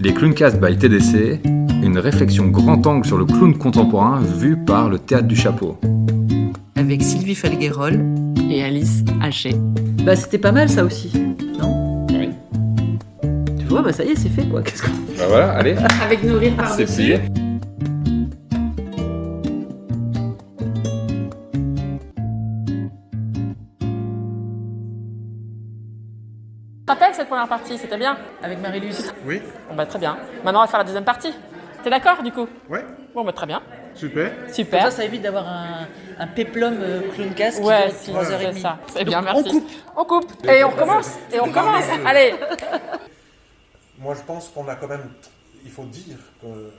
Les Clowncast by TDC, une réflexion grand angle sur le clown contemporain vu par le Théâtre du Chapeau. Avec Sylvie Falguerol et Alice Haché. C'était pas mal ça aussi, non? Oui. Tu vois, ça y est, c'est fait quoi. Voilà, allez. Avec nos rires par-dessus. C'est plié. Tu te rappelles cette première partie, c'était bien? Avec Marie-Luce. Oui, Bon très bien. Maintenant on va faire la deuxième partie. T'es d'accord du coup? ouais, Bon très bien. super. Super. Ça évite d'avoir un péplum Clowncast qui Ouais, dure c'est 3h30. ça. C'est Donc, bien, merci. On coupe. Et on recommence. Allez. Moi, je pense qu'on a quand même, il faut dire que,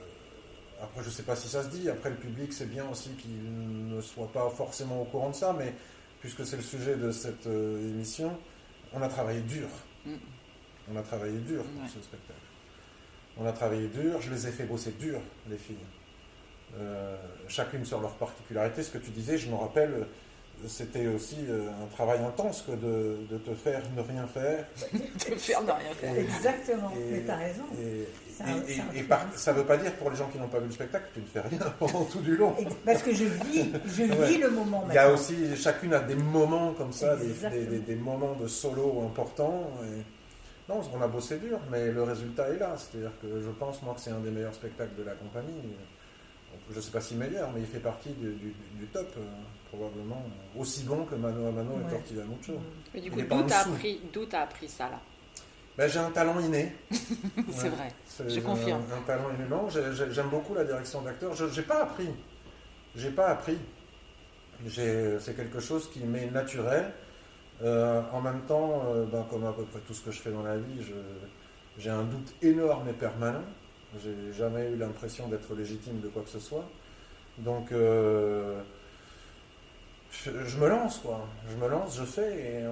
après, je sais pas si ça se dit, après le public, c'est bien aussi qu'il ne soit pas forcément au courant de ça, mais puisque c'est le sujet de cette émission, on a travaillé dur. On a travaillé dur pour ce spectacle. On a travaillé dur, je les ai fait bosser dur, les filles. Chacune sur leur particularité. Ce que tu disais, je me rappelle, c'était aussi un travail intense que de te faire ne rien faire. De faire ne rien faire. Exactement, mais t'as raison. Ça ne veut pas dire pour les gens qui n'ont pas vu le spectacle que tu ne fais rien pendant tout du long. Parce que je vis le moment maintenant. Il y a aussi, chacune a des moments comme ça, des moments de solo importants. Non, on a bossé dur, mais le résultat est là. C'est-à-dire que je pense, moi, que c'est un des meilleurs spectacles de la compagnie. Je ne sais pas si meilleur, mais il fait partie du top, probablement. Aussi bon que Mano à Mano et Tortilla Mucho. Mais du Il coup, est pas en d'où t'as appris ça là? J'ai un talent inné. C'est vrai. Je J'ai confirme. Un talent inné. Non, j'aime beaucoup la direction d'acteur. Je n'ai pas appris. C'est quelque chose qui m'est naturel. En même temps, comme à peu près tout ce que je fais dans la vie, j'ai un doute énorme et permanent. J'ai jamais eu l'impression d'être légitime de quoi que ce soit. Donc, je me lance, quoi. Je me lance, je fais, et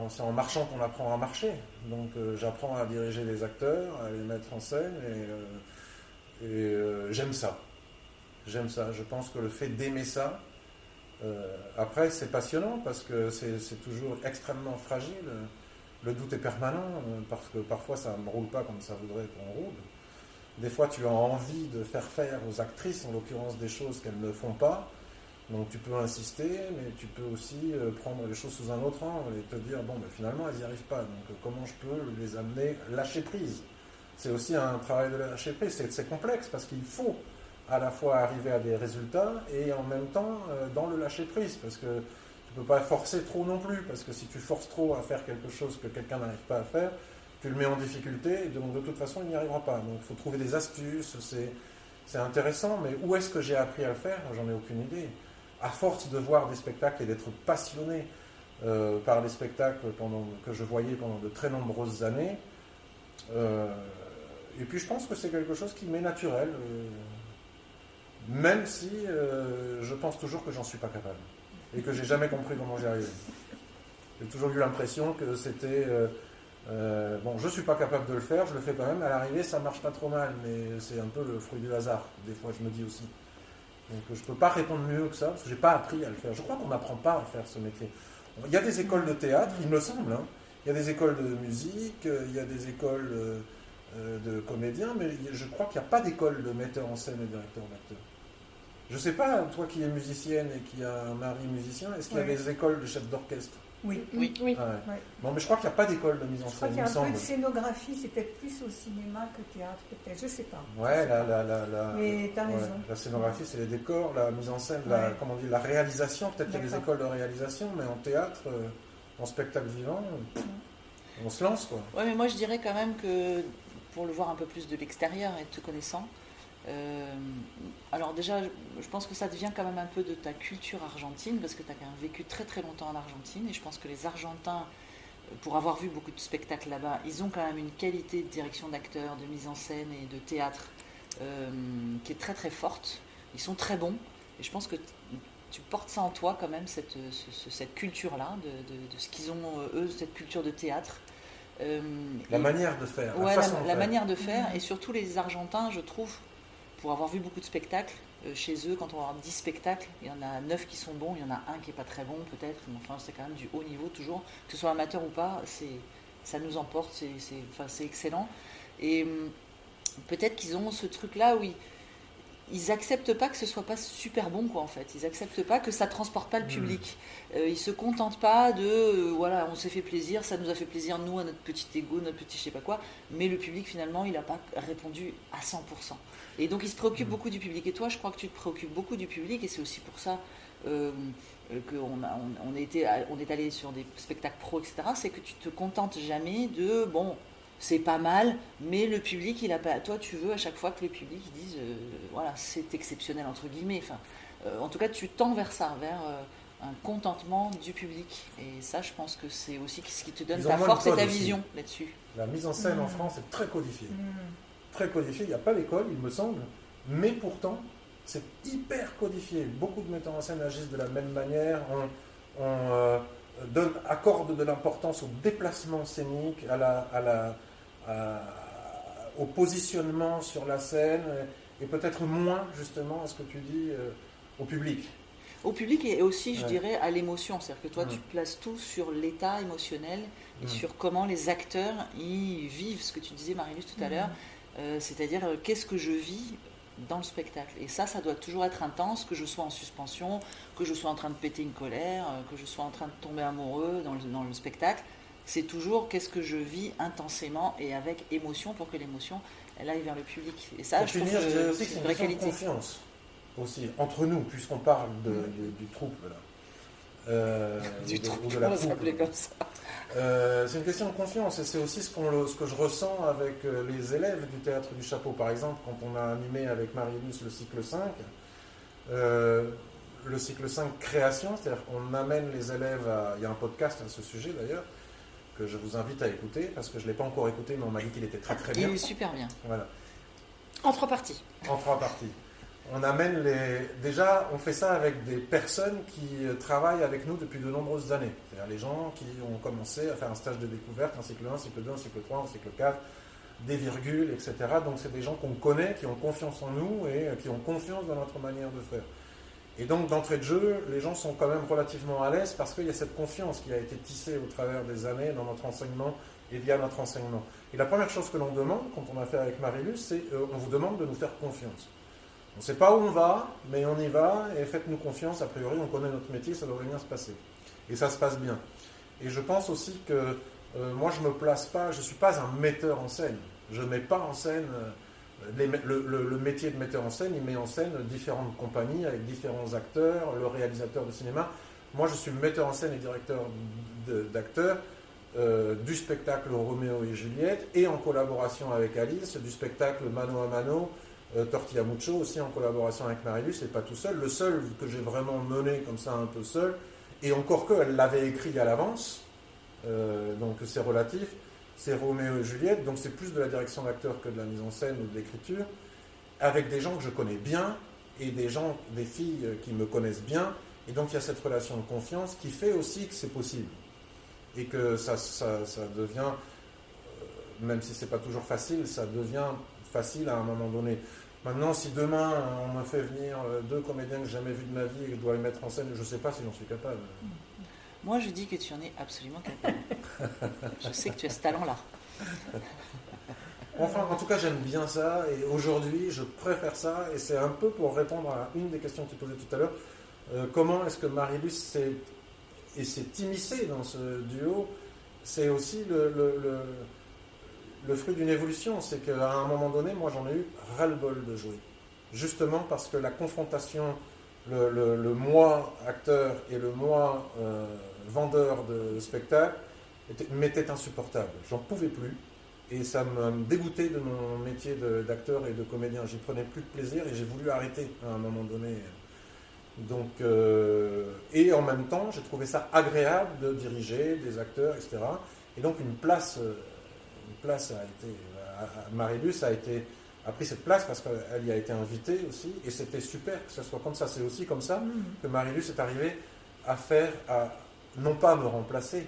c'est en marchant qu'on apprend à marcher. Donc, j'apprends à diriger les acteurs, à les mettre en scène, et j'aime ça. J'aime ça. Je pense que le fait d'aimer ça, après, c'est passionnant parce que c'est toujours extrêmement fragile. Le doute est permanent parce que parfois ça ne roule pas comme ça voudrait qu'on roule. Des fois, tu as envie de faire aux actrices, en l'occurrence, des choses qu'elles ne font pas. Donc tu peux insister, mais tu peux aussi prendre les choses sous un autre angle et te dire, finalement, elles n'y arrivent pas. Donc comment je peux les amener lâcher prise? C'est aussi un travail de lâcher prise. C'est complexe parce qu'il faut à la fois arriver à des résultats et en même temps dans le lâcher prise, parce que tu ne peux pas forcer trop non plus, parce que si tu forces trop à faire quelque chose que quelqu'un n'arrive pas à faire, tu le mets en difficulté, et donc de toute façon il n'y arrivera pas. Donc il faut trouver des astuces, c'est intéressant, mais où est-ce que j'ai appris à le faire? J'en ai aucune idée. À force de voir des spectacles et d'être passionné par les spectacles que je voyais pendant de très nombreuses années, et puis je pense que c'est quelque chose qui m'est naturel. Même si je pense toujours que j'en suis pas capable et que j'ai jamais compris comment j'y arrivais. J'ai toujours eu l'impression que c'était je suis pas capable de le faire, je le fais quand même. À l'arrivée, ça marche pas trop mal, mais c'est un peu le fruit du hasard. Des fois, je me dis aussi. Donc, je peux pas répondre mieux que ça parce que j'ai pas appris à le faire. Je crois qu'on n'apprend pas à faire ce métier. Il y a des écoles de théâtre, il me semble. Il y a des écoles de musique, il y a des écoles de comédiens, mais je crois qu'il n'y a pas d'école de metteur en scène et directeur d'acteur. Je sais pas, toi qui es musicienne et qui a un mari musicien, est-ce qu'il y a des écoles de chef d'orchestre? Oui. Oui. Ouais. Bon, mais je crois qu'il n'y a pas d'école de mise en Je crois scène, qu'il y il me a un peu semble. de scénographie, c'est peut-être plus au cinéma que au théâtre, peut-être, je sais pas. Ouais, Mais t'as raison. La scénographie, c'est les décors, la mise en scène, la réalisation, peut-être qu'il y a des écoles de réalisation, mais en théâtre, en spectacle vivant, on se lance, quoi. Ouais, mais moi je dirais quand même que, pour le voir un peu plus de l'extérieur et te connaissant, alors déjà, je pense que ça devient quand même un peu de ta culture argentine, parce que tu as quand même vécu très très longtemps en Argentine, et je pense que les Argentins, pour avoir vu beaucoup de spectacles là-bas, ils ont quand même une qualité de direction d'acteur, de mise en scène et de théâtre qui est très très forte. Ils sont très bons, et je pense que tu portes ça en toi quand même, cette culture-là, de ce qu'ils ont, eux, cette culture de théâtre. La manière de faire, ouais, la façon de la faire. manière de faire, et surtout les Argentins, je trouve, pour avoir vu beaucoup de spectacles, chez eux, quand on va avoir 10 spectacles, il y en a 9 qui sont bons, il y en a un qui n'est pas très bon peut-être, mais enfin c'est quand même du haut niveau toujours, que ce soit amateur ou pas, ça nous emporte, c'est excellent. Et peut-être qu'ils ont ce truc-là où ils acceptent pas que ce soit pas super bon, quoi, en fait. Ils acceptent pas que ça transporte pas le public. Ils se contentent pas de voilà, on s'est fait plaisir, ça nous a fait plaisir, nous, à notre petit ego, notre petit je sais pas quoi, mais le public, finalement, il n'a pas répondu à 100%. Et donc, ils se préoccupent beaucoup du public. Et toi, je crois que tu te préoccupes beaucoup du public, et c'est aussi pour ça qu'on est allé sur des spectacles pro, etc. C'est que tu te contentes jamais de, bon, c'est pas mal, mais le public, il a pas. Toi, tu veux à chaque fois que le public dise, voilà, c'est exceptionnel entre guillemets. Enfin, en tout cas, tu tends vers ça, vers un contentement du public. Et ça, je pense que c'est aussi ce qui te donne ta force et ta vision là-dessus. La mise en scène en France est très codifiée. Très codifiée. Il n'y a pas d'école, il me semble, mais pourtant, c'est hyper codifié. Beaucoup de metteurs en scène agissent de la même manière. On accorde de l'importance au déplacement scénique, au positionnement sur la scène, et peut-être moins, justement, à ce que tu dis, au public. Au public et aussi, je dirais, à l'émotion. C'est-à-dire que toi, tu places tout sur l'état émotionnel et sur comment les acteurs y vivent, ce que tu disais, Marie-Luce, tout à l'heure. C'est-à-dire, qu'est-ce que je vis dans le spectacle. Et ça doit toujours être intense, que je sois en suspension, que je sois en train de péter une colère, que je sois en train de tomber amoureux dans le spectacle. C'est toujours qu'est-ce que je vis intensément et avec émotion pour que l'émotion, elle aille vers le public. Et ça, je trouve que c'est une vraie qualité. Confiance aussi, entre nous, puisqu'on parle du troupe, là. Troupe, ou de la on va troupe. s'appeler comme ça. C'est une question de confiance, et c'est aussi ce que je ressens avec les élèves du Théâtre du Chapeau, par exemple, quand on a animé avec Marie-Luce le cycle 5. Le cycle 5 création, c'est-à-dire qu'on amène les élèves à... Il y a un podcast à ce sujet d'ailleurs, que je vous invite à écouter, parce que je ne l'ai pas encore écouté, mais on m'a dit qu'il était très très bien. Il est super bien. Voilà. En 3 parties. En 3 parties. On amène Déjà, on fait ça avec des personnes qui travaillent avec nous depuis de nombreuses années. C'est-à-dire les gens qui ont commencé à faire un stage de découverte, un cycle 1, un cycle 2, un cycle 3, un cycle 4, des virgules, etc. Donc c'est des gens qu'on connaît, qui ont confiance en nous et qui ont confiance dans notre manière de faire. Et donc d'entrée de jeu, les gens sont quand même relativement à l'aise parce qu'il y a cette confiance qui a été tissée au travers des années dans notre enseignement et via notre enseignement. Et la première chose que l'on demande, quand on a fait avec Marie-Luce, c'est on vous demande de nous faire confiance. On ne sait pas où on va, mais on y va, et faites-nous confiance, a priori on connaît notre métier, ça devrait bien se passer. Et ça se passe bien. Et je pense aussi que moi je ne me place pas, je ne suis pas un metteur en scène. Je ne mets pas en scène, le métier de metteur en scène, il met en scène différentes compagnies avec différents acteurs, le réalisateur de cinéma. Moi je suis metteur en scène et directeur d'acteurs du spectacle Roméo et Juliette, et en collaboration avec Alice, du spectacle Mano à Mano, Tortilla Mucho, aussi en collaboration avec Marie-Luce, et pas tout seul. Le seul que j'ai vraiment mené comme ça un peu seul, et encore qu'elle l'avait écrit à l'avance, donc c'est relatif, c'est Roméo et Juliette, donc c'est plus de la direction d'acteur que de la mise en scène ou de l'écriture, avec des gens que je connais bien, et des filles qui me connaissent bien, et donc il y a cette relation de confiance qui fait aussi que c'est possible. Et que ça devient, même si c'est pas toujours facile, ça devient facile à un moment donné. Maintenant, si demain on me fait venir 2 comédiens que j'ai jamais vus de ma vie et que je dois les mettre en scène, je ne sais pas si j'en suis capable. Moi, je dis que tu en es absolument capable. Je sais que tu as ce talent-là. Enfin, en tout cas, j'aime bien ça, et aujourd'hui, je préfère ça, et c'est un peu pour répondre à une des questions que tu posais tout à l'heure. Comment est-ce que Marie-Luce s'est immiscée dans ce duo? C'est aussi le fruit d'une évolution, c'est qu'à un moment donné, moi j'en ai eu ras-le-bol de jouer. Justement parce que la confrontation, le moi acteur et le moi vendeur de spectacle m'était insupportable. J'en pouvais plus et ça me dégoûtait de mon métier d'acteur et de comédien. J'y prenais plus de plaisir et j'ai voulu arrêter à un moment donné. Donc, et en même temps, j'ai trouvé ça agréable de diriger des acteurs, etc. Et donc une place a été, Marie-Luce a pris cette place parce qu'elle y a été invitée aussi, et c'était super que ce soit comme ça. C'est aussi comme ça que Marie-Luce est arrivée non pas à me remplacer,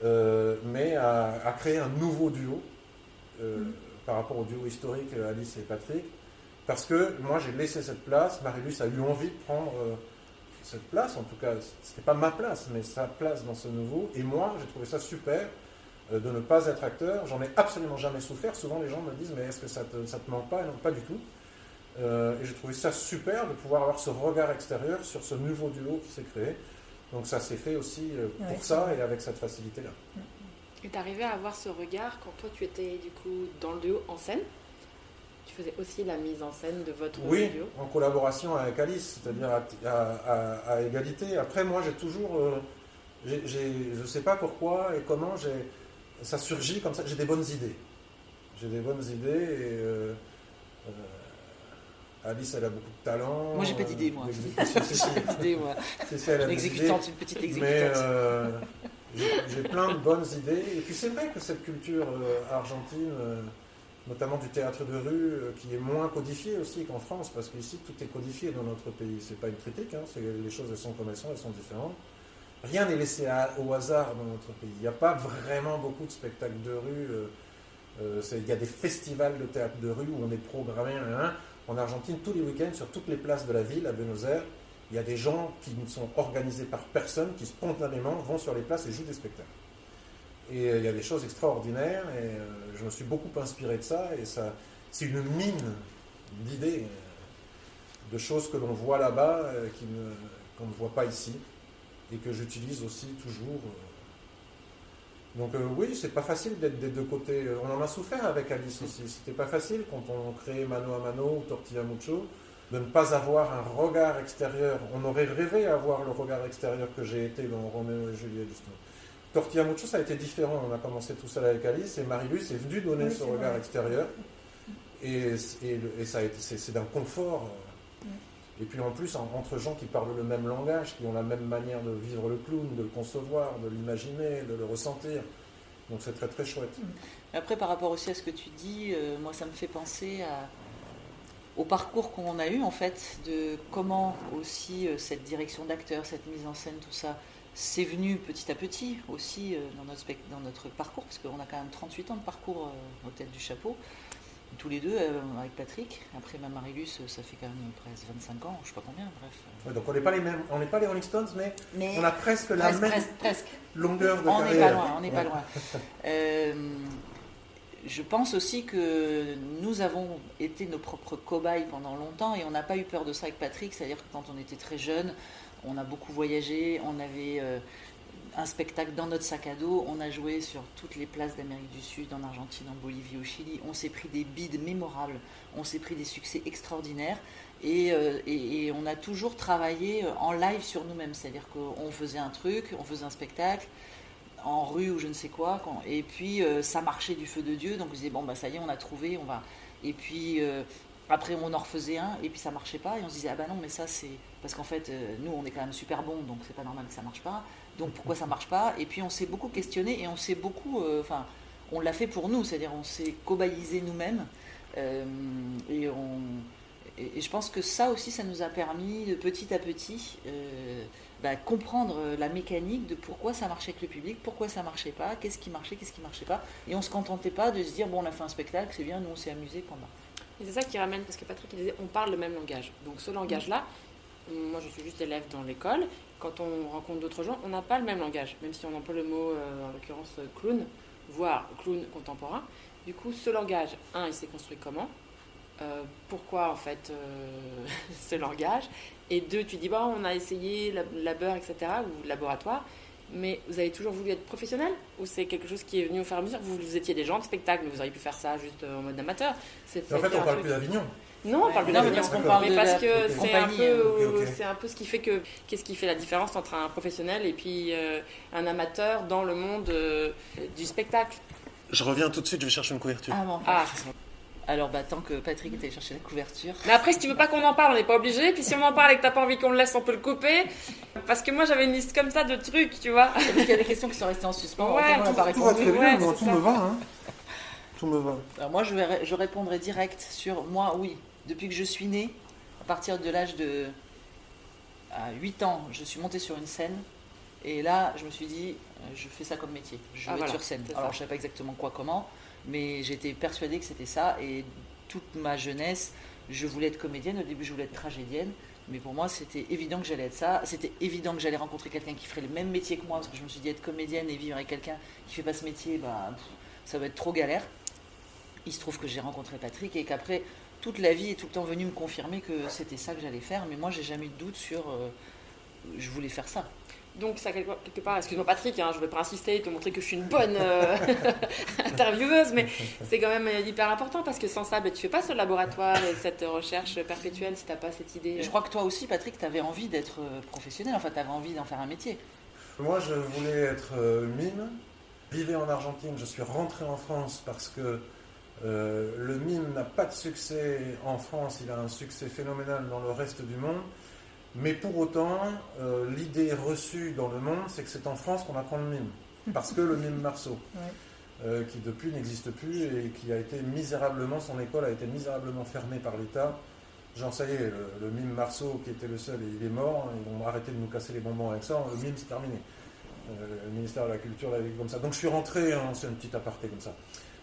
mais à créer un nouveau duo par rapport au duo historique Alice et Patrick, parce que moi j'ai laissé cette place, Marie-Luce a eu envie de prendre cette place, en tout cas c'était pas ma place, mais sa place dans ce nouveau, et moi j'ai trouvé ça super de ne pas être acteur. J'en ai absolument jamais souffert. Souvent, les gens me disent, mais est-ce que ça te manque pas? Non, pas du tout. Et j'ai trouvé ça super de pouvoir avoir ce regard extérieur sur ce nouveau duo qui s'est créé. Donc ça s'est fait aussi pour ça et avec cette facilité-là. Et t'arrivais à avoir ce regard quand toi tu étais du coup dans le duo en scène? Tu faisais aussi la mise en scène de votre duo? Oui, en collaboration avec Alice, c'est-à-dire à égalité. Après, moi, j'ai toujours... je ne sais pas pourquoi et comment ça surgit comme ça. J'ai des bonnes idées. Et... Alice, elle a beaucoup de talent. Moi, j'ai pas d'idée, moi. Elle a une petite exécutante. Mais j'ai plein de bonnes idées. Et puis, c'est vrai que cette culture argentine, notamment du théâtre de rue, qui est moins codifiée aussi qu'en France, parce qu'ici, tout est codifié dans notre pays. C'est pas une critique, hein, les choses, elles sont comme elles sont différentes. Rien n'est laissé au hasard dans notre pays. Il n'y a pas vraiment beaucoup de spectacles de rue. Il y a des festivals de théâtre de rue où on est programmé. En Argentine, tous les week-ends, sur toutes les places de la ville, à Buenos Aires, il y a des gens qui sont organisés par personne, qui spontanément vont sur les places et jouent des spectacles. Et il y a des choses extraordinaires, et je me suis beaucoup inspiré de ça, et c'est une mine d'idées, de choses que l'on voit là-bas, qu'on ne voit pas ici, et que j'utilise aussi toujours. Donc oui, c'est pas facile d'être des deux côtés. On en a souffert avec Alice aussi. C'était pas facile quand on créait Mano a Mano ou Tortilla Mucho, de ne pas avoir un regard extérieur. On aurait rêvé avoir le regard extérieur que j'ai été dans Roméo et Juliette, justement. Tortilla Mucho, ça a été différent. On a commencé tout seul avec Alice et Marie-Luce est venue donner ce regard extérieur. Et c'est d'un confort. Et puis en plus, entre gens qui parlent le même langage, qui ont la même manière de vivre le clown, de le concevoir, de l'imaginer, de le ressentir. Donc c'est très très chouette. Après, par rapport aussi à ce que tu dis, moi ça me fait penser au parcours qu'on a eu en fait, de comment aussi cette direction d'acteur, cette mise en scène, tout ça, c'est venu petit à petit aussi dans notre parcours, parce qu'on a quand même 38 ans de parcours au tête du chapeau. Tous les deux avec Patrick. Après ma Marie-Luce, ça fait quand même presque 25 ans, je sais pas combien, bref. Ouais, donc on n'est pas les mêmes, on n'est pas les Rolling Stones, mais on a presque la même longueur de carrière. On n'est pas loin. Je pense aussi que nous avons été nos propres cobayes pendant longtemps et on n'a pas eu peur de ça avec Patrick, c'est-à-dire que quand on était très jeune, on a beaucoup voyagé, on avait un spectacle dans notre sac à dos, on a joué sur toutes les places d'Amérique du Sud, en Argentine, en Bolivie, au Chili, on s'est pris des bides mémorables, on s'est pris des succès extraordinaires et on a toujours travaillé en live sur nous-mêmes, c'est-à-dire qu'on faisait un truc, on faisait un spectacle en rue ou je ne sais quoi, et puis ça marchait du feu de Dieu, donc on disait bon bah ça y est, on a trouvé, on va, et puis après on en refaisait un et puis ça marchait pas et on se disait ah bah non mais ça c'est parce qu'en fait nous on est quand même super bons donc c'est pas normal que ça marche pas, donc pourquoi ça marche pas, et puis on s'est beaucoup questionné et on s'est beaucoup on l'a fait pour nous, c'est-à-dire on s'est cobayisé nous-mêmes et je pense que ça aussi ça nous a permis de petit à petit comprendre la mécanique de pourquoi ça marchait avec le public, pourquoi ça marchait pas, qu'est-ce qui marchait pas, et on se contentait pas de se dire bon on a fait un spectacle, c'est bien, nous on s'est amusé pendant. Et c'est ça qui ramène, parce que Patrick il disait on parle le même langage. Donc ce langage-là, moi je suis juste élève dans l'école, quand on rencontre d'autres gens, on n'a pas le même langage, même si on emploie le mot, en l'occurrence clown, voire clown contemporain. Du coup, ce langage, il s'est construit comment ? Pourquoi en fait ce langage ? Et deux, tu dis on a essayé labeur, etc., ou laboratoire. Mais vous avez toujours voulu être professionnel ou c'est quelque chose qui est venu au fur et à mesure ? Vous étiez des gens de spectacle, mais vous auriez pu faire ça juste en mode amateur. En fait, on parle plus d'Avignon. Non, on parle plus d'Avignon. Parce que c'est un peu ce qui fait que... Qu'est-ce qui fait la différence entre un professionnel et puis un amateur dans le monde du spectacle ? Je reviens tout de suite, je vais chercher une couverture. Alors, tant que Patrick était allé chercher la couverture... Mais après, si tu veux pas qu'on en parle, on n'est pas obligé. Puis si on en parle et que t'as pas envie qu'on le laisse, on peut le couper. Parce que moi, j'avais une liste comme ça de trucs, tu vois. Parce qu'il y a des questions qui sont restées en suspens. Ouais, on n'a pas tout va très bien, moi, tout ça. me va. Hein. Tout me va. Alors moi, je répondrai direct sur moi, oui. Depuis que je suis née, à partir de l'âge de 8 ans, je suis montée sur une scène. Et là, je me suis dit, je fais ça comme métier. Je vais être sur scène. Alors, je ne savais pas exactement comment, mais j'étais persuadée que c'était ça. Et toute ma jeunesse, je voulais être comédienne. Au début, je voulais être tragédienne. Mais pour moi, c'était évident que j'allais être ça. C'était évident que j'allais rencontrer quelqu'un qui ferait le même métier que moi, parce que je me suis dit, être comédienne et vivre avec quelqu'un qui fait pas ce métier, ça va être trop galère. Il se trouve que j'ai rencontré Patrick et qu'après, toute la vie est tout le temps venue me confirmer que c'était ça que j'allais faire. Mais moi, j'ai jamais eu de doute sur... je voulais faire ça. Donc ça, quelque part, excuse-moi Patrick, je ne vais pas insister et te montrer que je suis une bonne intervieweuse, mais c'est quand même hyper important parce que sans ça, tu ne fais pas ce laboratoire et cette recherche perpétuelle si tu n'as pas cette idée. Je crois que toi aussi, Patrick, tu avais envie d'être professionnel, tu avais envie d'en faire un métier. Moi, je voulais être mime. Vivais en Argentine, je suis rentré en France parce que le mime n'a pas de succès en France, il a un succès phénoménal dans le reste du monde. Mais pour autant, l'idée reçue dans le monde, c'est que c'est en France qu'on apprend le mime. Parce que le mime Marceau, qui depuis n'existe plus et qui a été misérablement, son école a été misérablement fermée par l'État. Genre, ça y est, le mime Marceau, qui était le seul, il est mort, ils vont arrêter de nous casser les bonbons avec ça, le mime c'est terminé. Le ministère de la Culture l'a vécu comme ça. Donc je suis rentré, c'est une petite aparté comme ça,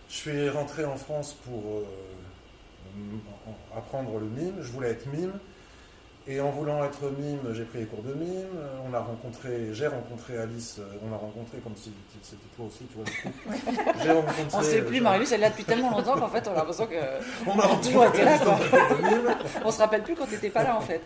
je suis rentré en France pour apprendre le mime, je voulais être mime. Et en voulant être mime, j'ai pris les cours de mime. J'ai rencontré Alice. On a rencontré comme si c'était toi aussi, tu vois. J'ai rencontré. On ne sait plus, Marius, elle est là depuis tellement longtemps qu'en fait, on a l'impression que. On a toujours été là, quoi. On se rappelle plus quand tu n'étais pas là, en fait.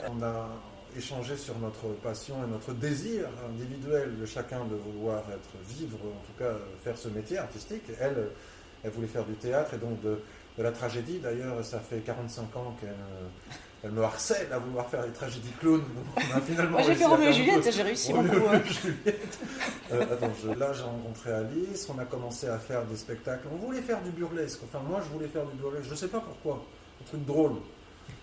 On a échangé sur notre passion et notre désir individuel de chacun de vouloir vivre, en tout cas faire ce métier artistique. Elle voulait faire du théâtre et donc de la tragédie. D'ailleurs, ça fait 45 ans qu'elle me harcèle à vouloir faire des tragédies clowns. Moi j'ai fait Roméo et Juliette, j'ai réussi mon coup. Là j'ai rencontré Alice, on a commencé à faire des spectacles. On voulait faire du burlesque, enfin moi je voulais faire du burlesque, je ne sais pas pourquoi, un truc drôle.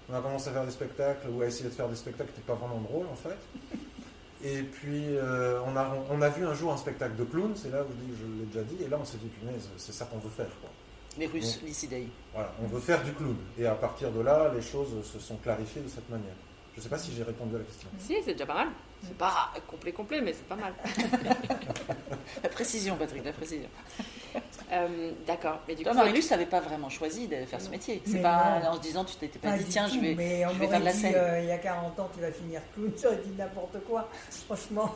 On a commencé à faire des spectacles ou à essayer de faire des spectacles qui n'étaient pas vraiment drôles en fait. Et puis on a vu un jour un spectacle de clown, c'est là où je l'ai déjà dit, et là on s'est dit punaise, c'est ça qu'on veut faire quoi. Les Russes, l'Isidei. Voilà, on veut faire du clown. Et à partir de là, les choses se sont clarifiées de cette manière. Je ne sais pas si j'ai répondu à la question. Si, c'est déjà pas mal. C'est pas complet, mais c'est pas mal. La précision, Patrick, la précision. D'accord. Mais du toi, coup, Marius, tu n'avais pas vraiment choisi de faire ce métier. C'est pas en se disant, tu t'étais pas dit, tiens, je vais faire de la scène. Il y a 40 ans, tu vas finir clown. J'aurais dit n'importe quoi, franchement.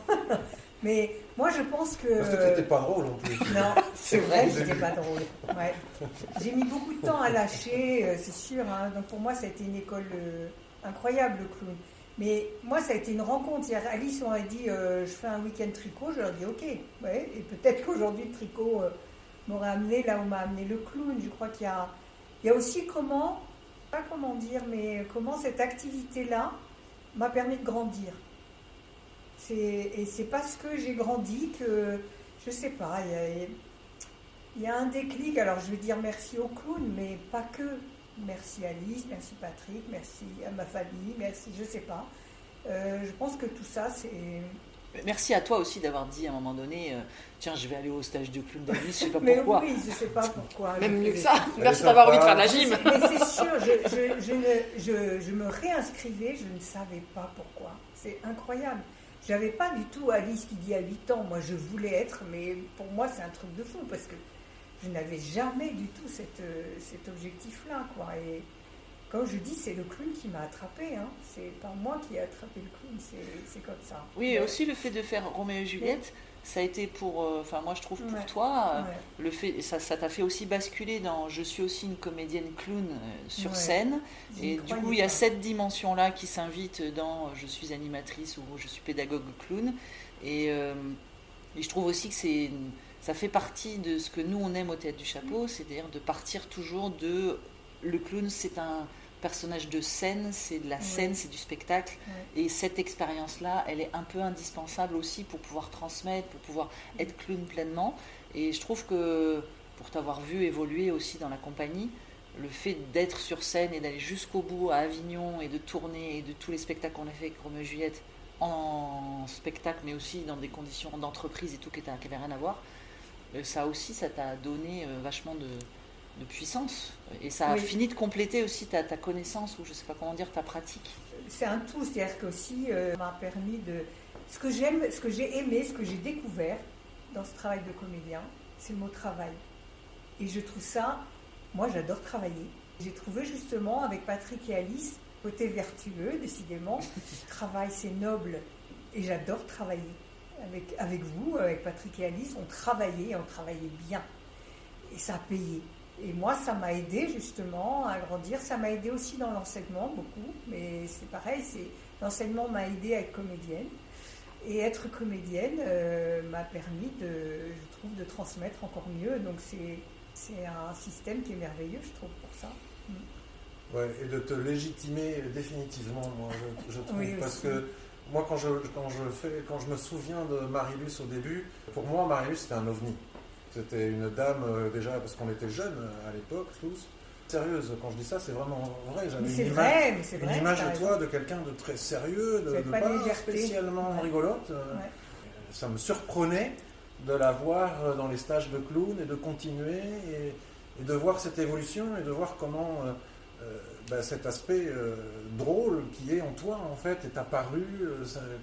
Mais moi, je pense que... Parce que tu n'étais pas drôle en plus. Non, c'est vrai que je n'étais pas drôle. Ouais. J'ai mis beaucoup de temps à lâcher, c'est sûr. Donc pour moi, ça a été une école incroyable, le clown. Mais moi, ça a été une rencontre. Alice m'aurait dit, je fais un week-end tricot. Je leur ai dit, ok. Ouais. Et peut-être qu'aujourd'hui, le tricot m'aurait amené là où m'a amené le clown. Je crois qu'il y a aussi comment cette activité-là m'a permis de grandir. Et c'est parce que j'ai grandi que, je sais pas, il y a un déclic. Alors je vais dire merci au clown, mais pas que. Merci Alice, merci Patrick, merci à ma famille, merci, je sais pas. Je pense que tout ça, c'est... Merci à toi aussi d'avoir dit à un moment donné, tiens, je vais aller au stage de clown d'Alice, je sais pas mais pourquoi. Oui, je sais pas pourquoi. Même mieux que ça. Merci d'avoir envie de faire de la gym. Mais c'est sûr, je me réinscrivais, je ne savais pas pourquoi. C'est incroyable. J'avais pas du tout Alice qui dit à 8 ans, moi je voulais être, mais pour moi c'est un truc de fou parce que je n'avais jamais du tout cet objectif-là, quoi. Et comme je dis, c'est le clown qui m'a attrapée, hein. C'est pas moi qui ai attrapé le clown, c'est comme ça. Oui, et aussi le fait de faire Roméo et Juliette, ça a été pour, moi je trouve pour toi, le fait, ça t'a fait aussi basculer dans, je suis aussi une comédienne clown sur scène, et du coup il y a cette dimension-là qui s'invite dans, je suis animatrice ou je suis pédagogue clown, et je trouve aussi que ça fait partie de ce que nous on aime au Théâtre du Chapeau, c'est-à-dire de partir toujours de, le clown c'est un personnage de scène, c'est de la scène, c'est du spectacle. Et cette expérience-là, elle est un peu indispensable aussi pour pouvoir transmettre, pour pouvoir être clown pleinement. Et je trouve que, pour t'avoir vu évoluer aussi dans la compagnie, le fait d'être sur scène et d'aller jusqu'au bout à Avignon et de tourner et de tous les spectacles qu'on a fait avec Roméo et Juliette en spectacle, mais aussi dans des conditions d'entreprise et tout qui n'avait rien à voir, ça aussi, ça t'a donné vachement de puissance, et ça a fini de compléter aussi ta connaissance, ou je sais pas comment dire, ta pratique. C'est un tout, c'est-à-dire qu'aussi m'a permis de... Ce que j'aime, ce que j'ai aimé, ce que j'ai découvert dans ce travail de comédien, c'est le mot travail. Et je trouve ça, moi j'adore travailler. J'ai trouvé justement avec Patrick et Alice Côté vertueux, décidément. Travail, c'est noble et j'adore travailler. Avec vous, avec Patrick et Alice, on travaillait bien. Et ça a payé. Et moi, ça m'a aidé justement à grandir. Ça m'a aidé aussi dans l'enseignement, beaucoup. Mais c'est pareil, l'enseignement m'a aidé à être comédienne. Et être comédienne m'a permis, je trouve, de transmettre encore mieux. Donc c'est un système qui est merveilleux, je trouve, pour ça. Ouais, et de te légitimer définitivement, moi, je trouve. Oui, parce aussi. que moi, quand je me souviens de Marilus au début, pour moi, Marilus, c'était un ovni. C'était une dame, déjà, parce qu'on était jeunes à l'époque, tous. Sérieuse, quand je dis ça, c'est vraiment vrai. J'avais une image de toi, de quelqu'un de très sérieux, de pas spécialement rigolote. Ouais. Ça me surprenait de la voir dans les stages de clown et de continuer et de voir cette évolution et de voir comment cet aspect drôle qui est en toi, en fait, est apparu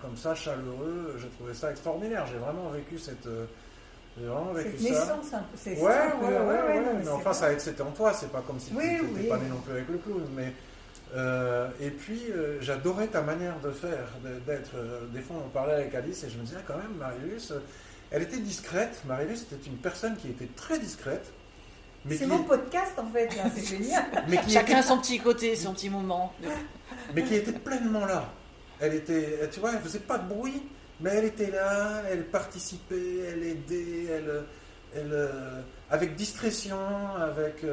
comme ça, chaleureux. J'ai trouvé ça extraordinaire. J'ai vraiment vécu cette naissance, un peu. C'est ouais, ça, mais enfin, c'était en toi, c'est pas comme si tu n'étais pas né non plus avec le clown. Mais, et puis, j'adorais ta manière de faire, d'être. Des fois, on parlait avec Alice et je me disais, quand même, Marilus, elle était discrète. Marilus était une personne qui était très discrète. C'est mon podcast, en fait, là, c'est génial. Chacun son petit côté, son petit moment. Mais qui était pleinement là. Elle était, tu vois, elle faisait pas de bruit. Mais elle était là, elle participait, elle aidait, avec discrétion, avec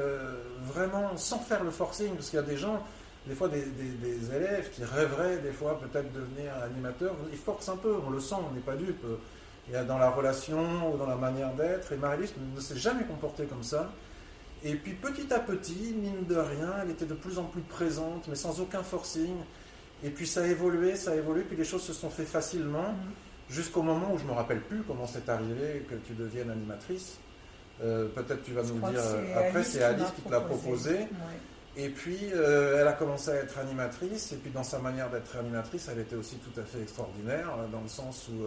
vraiment sans faire le forcing, parce qu'il y a des gens, des fois des élèves qui rêveraient des fois peut-être devenir animateurs, ils forcent un peu, on le sent, on n'est pas dupe. Il y a dans la relation ou dans la manière d'être, et Marilus ne s'est jamais comportée comme ça. Et puis petit à petit, mine de rien, elle était de plus en plus présente, mais sans aucun forcing. Et puis ça a évolué, puis les choses se sont faites facilement, jusqu'au moment où je ne me rappelle plus comment c'est arrivé que tu deviennes animatrice. Peut-être tu vas nous le dire après, c'est Alice qui te l'a proposé. Ouais. Et puis elle a commencé à être animatrice, et puis dans sa manière d'être animatrice, elle était aussi tout à fait extraordinaire, dans le sens où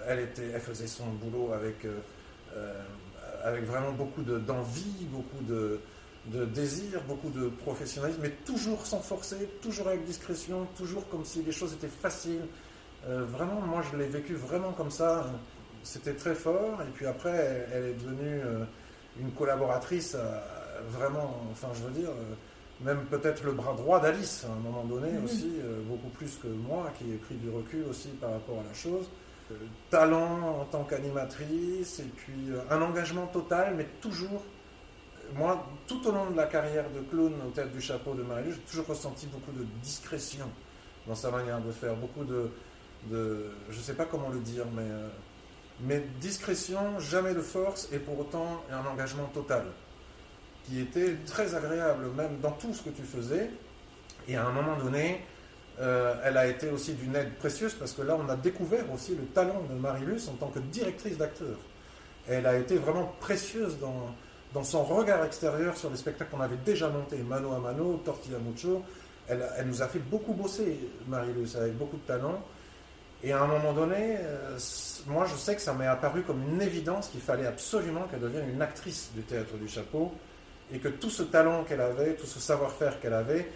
elle faisait son boulot avec vraiment beaucoup d'envie, beaucoup de désir, beaucoup de professionnalisme, mais toujours sans forcer, toujours avec discrétion, toujours comme si les choses étaient faciles. Vraiment, moi je l'ai vécu vraiment comme ça. C'était très fort. Et puis après, elle est devenue une collaboratrice vraiment, enfin je veux dire, même peut-être le bras droit d'Alice à un moment donné aussi, beaucoup plus que moi qui ai pris du recul aussi par rapport à la chose. Talent en tant qu'animatrice, et puis un engagement total, mais toujours. Moi, tout au long de la carrière de clown au Théâtre du Chapeau de Marilus, j'ai toujours ressenti beaucoup de discrétion dans sa manière de faire, beaucoup de je ne sais pas comment le dire, mais discrétion, jamais de force, et pour autant un engagement total, qui était très agréable, même dans tout ce que tu faisais. Et à un moment donné, elle a été aussi d'une aide précieuse, parce que là, on a découvert aussi le talent de Marilus en tant que directrice d'acteurs. Elle a été vraiment précieuse dans son regard extérieur sur les spectacles qu'on avait déjà montés, Mano a Mano, Tortilla Mucho. Elle nous a fait beaucoup bosser, Marilus, avec beaucoup de talent. Et à un moment donné, moi je sais que ça m'est apparu comme une évidence qu'il fallait absolument qu'elle devienne une actrice du Théâtre du Chapeau, et que tout ce talent qu'elle avait, tout ce savoir-faire qu'elle avait,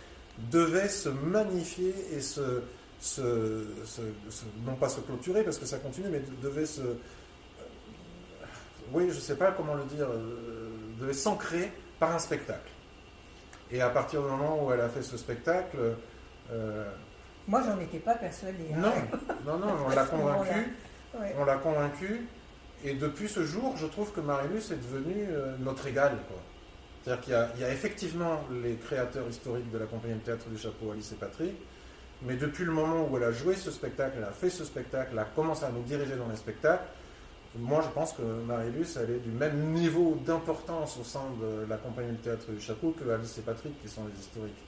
devait se magnifier et non pas se clôturer, parce que ça continue, mais devait oui, je ne sais pas comment le dire, devait s'ancrer par un spectacle. Et à partir du moment où elle a fait ce spectacle... Moi, j'en étais pas persuadée. Non, on l'a convaincue. Ouais. On l'a convaincue. Et depuis ce jour, je trouve que Marilus est devenue notre égale, quoi. C'est-à-dire qu'il y a effectivement les créateurs historiques de la compagnie de théâtre du Chapeau, Alice et Patrick, mais depuis le moment où elle a joué ce spectacle, elle a fait ce spectacle, elle a commencé à nous diriger dans les spectacles, moi je pense que Marilus, elle est du même niveau d'importance au sein de la compagnie de théâtre du Chapeau que Alice et Patrick, qui sont les historiques.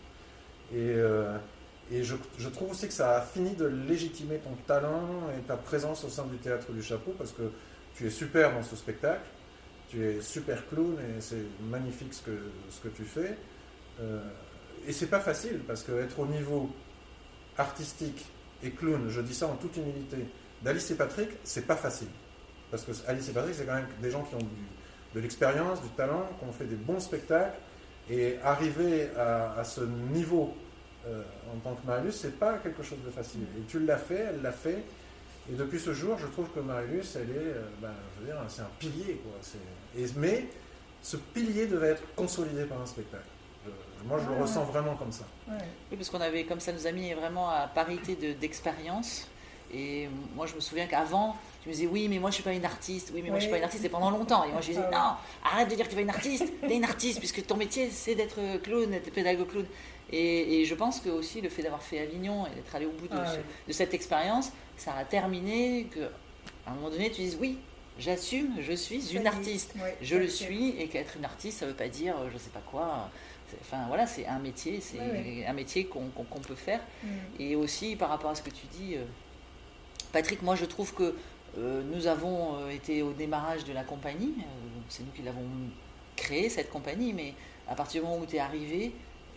Et je trouve aussi que ça a fini de légitimer ton talent et ta présence au sein du Théâtre du Chapeau, parce que tu es super dans ce spectacle, tu es super clown et c'est magnifique ce que tu fais. Et c'est pas facile, parce qu'être au niveau artistique et clown, je dis ça en toute humilité, d'Alice et Patrick, c'est pas facile. Parce que Alice et Patrick, c'est quand même des gens qui ont de l'expérience, du talent, qui ont fait des bons spectacles, et arriver à ce niveau en tant que Marilus, c'est pas quelque chose de facile. Et tu l'as fait, elle l'a fait. Et depuis ce jour, je trouve que Marilus, elle est, je veux dire, c'est un pilier, quoi. Mais ce pilier devait être consolidé par un spectacle. Moi, je le ressens vraiment comme ça. Oui, parce qu'on avait, comme ça nous a mis vraiment à parité d'expérience. Et moi, je me souviens qu'avant, je me disais, oui, mais moi, je suis pas une artiste. Oui, mais moi, je suis pas une artiste. Et pendant longtemps. Et moi, je disais, non, arrête de dire que tu es pas une artiste. Tu es une artiste, puisque ton métier, c'est d'être clown, d'être pédagogue clown. Et je pense que aussi le fait d'avoir fait Avignon et d'être allé au bout de cette expérience, ça a terminé qu'à un moment donné, tu dises, oui, j'assume, je suis une artiste. Je le suis, et qu'être une artiste, ça veut pas dire je sais pas quoi. Enfin voilà, c'est un métier, un métier qu'on peut faire. Et aussi par rapport à ce que tu dis, Patrick, moi je trouve que nous avons été au démarrage de la compagnie, c'est nous qui l'avons créée cette compagnie, mais à partir du moment où tu es arrivé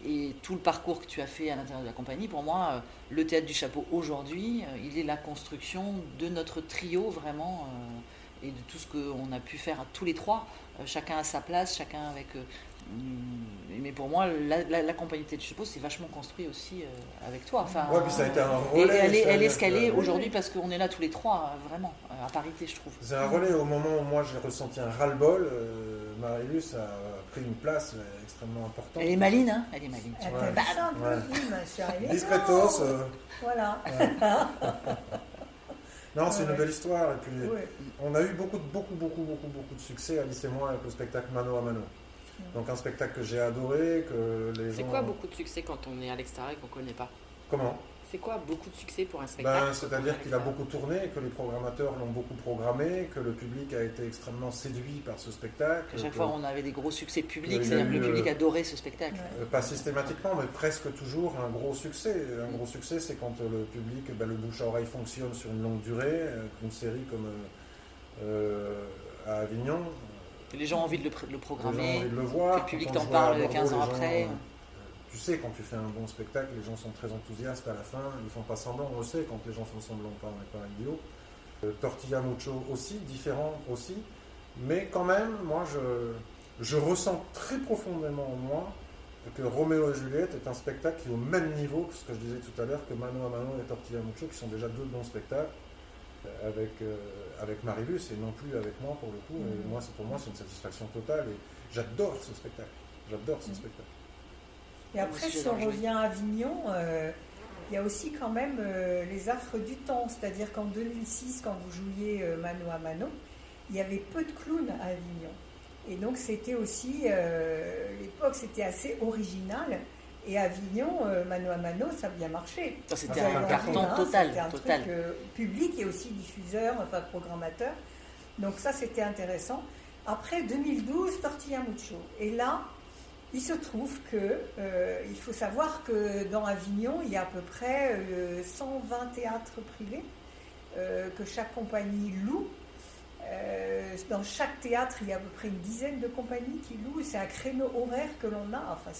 et tout le parcours que tu as fait à l'intérieur de la compagnie, pour moi, le Théâtre du Chapeau aujourd'hui, il est la construction de notre trio vraiment, et de tout ce qu'on a pu faire tous les trois, chacun à sa place, chacun avec... mais pour moi, la compagnie Théâtre du Chapeau, c'est vachement construit aussi avec toi. Enfin, puis ça a été un relais. Et elle est ce qu'elle est aujourd'hui parce qu'on est là tous les trois, vraiment, à parité, je trouve. C'est un relais. Au moment où moi j'ai ressenti un ras-le-bol, Marilus a pris une place extrêmement importante. Elle est maline, hein. Elle est maline. Discretos. Voilà. Non, c'est une belle histoire. Et puis, on a eu beaucoup de succès, Alice et moi, avec le spectacle Mano à Mano. Donc un spectacle que j'ai adoré, que les gens... C'est quoi beaucoup de succès quand on est à l'extérieur et qu'on ne connaît pas? Comment? C'est quoi beaucoup de succès pour un spectacle? C'est-à-dire qu'il a beaucoup tourné, que les programmateurs l'ont beaucoup programmé, que le public a été extrêmement séduit par ce spectacle. À chaque fois, on avait des gros succès publics, c'est-à-dire que le public adorait ce spectacle. Pas systématiquement, mais presque toujours un gros succès. Un gros succès, c'est quand le public, le bouche à oreille fonctionne sur une longue durée, une série comme à Avignon. Les gens ont envie de le programmer, les gens ont envie de le voir, que le public t'en parle Bordeaux, 15 ans après. Tu sais, quand tu fais un bon spectacle, les gens sont très enthousiastes à la fin, ils font pas semblant, on le sait, quand les gens font semblant, on n'est pas idiot. Tortilla Mucho aussi, différent aussi, mais quand même, moi, je ressens très profondément en moi que Roméo et Juliette est un spectacle qui est au même niveau que ce que je disais tout à l'heure, que Mano à Mano et Tortilla Mucho, qui sont déjà deux bons spectacles, avec Marilus et non plus avec moi pour le coup. Et pour moi, c'est une satisfaction totale et j'adore ce spectacle. Et après, si on revient à Avignon, il y a aussi quand même les affres du temps. C'est-à-dire qu'en 2006, quand vous jouiez Mano à Mano, il y avait peu de clowns à Avignon. Et donc c'était aussi, l'époque, c'était assez original. Et à Avignon, Mano à Mano, ça a bien marché. C'était un carton total. C'était un truc public et aussi diffuseur, enfin programmateur. Donc ça, c'était intéressant. Après 2012, Tortilla Mucho. Et là, il se trouve que, il faut savoir que dans Avignon, il y a à peu près 120 théâtres privés que chaque compagnie loue. Dans chaque théâtre, il y a à peu près une dizaine de compagnies qui louent. C'est un créneau horaire que l'on a. Enfin,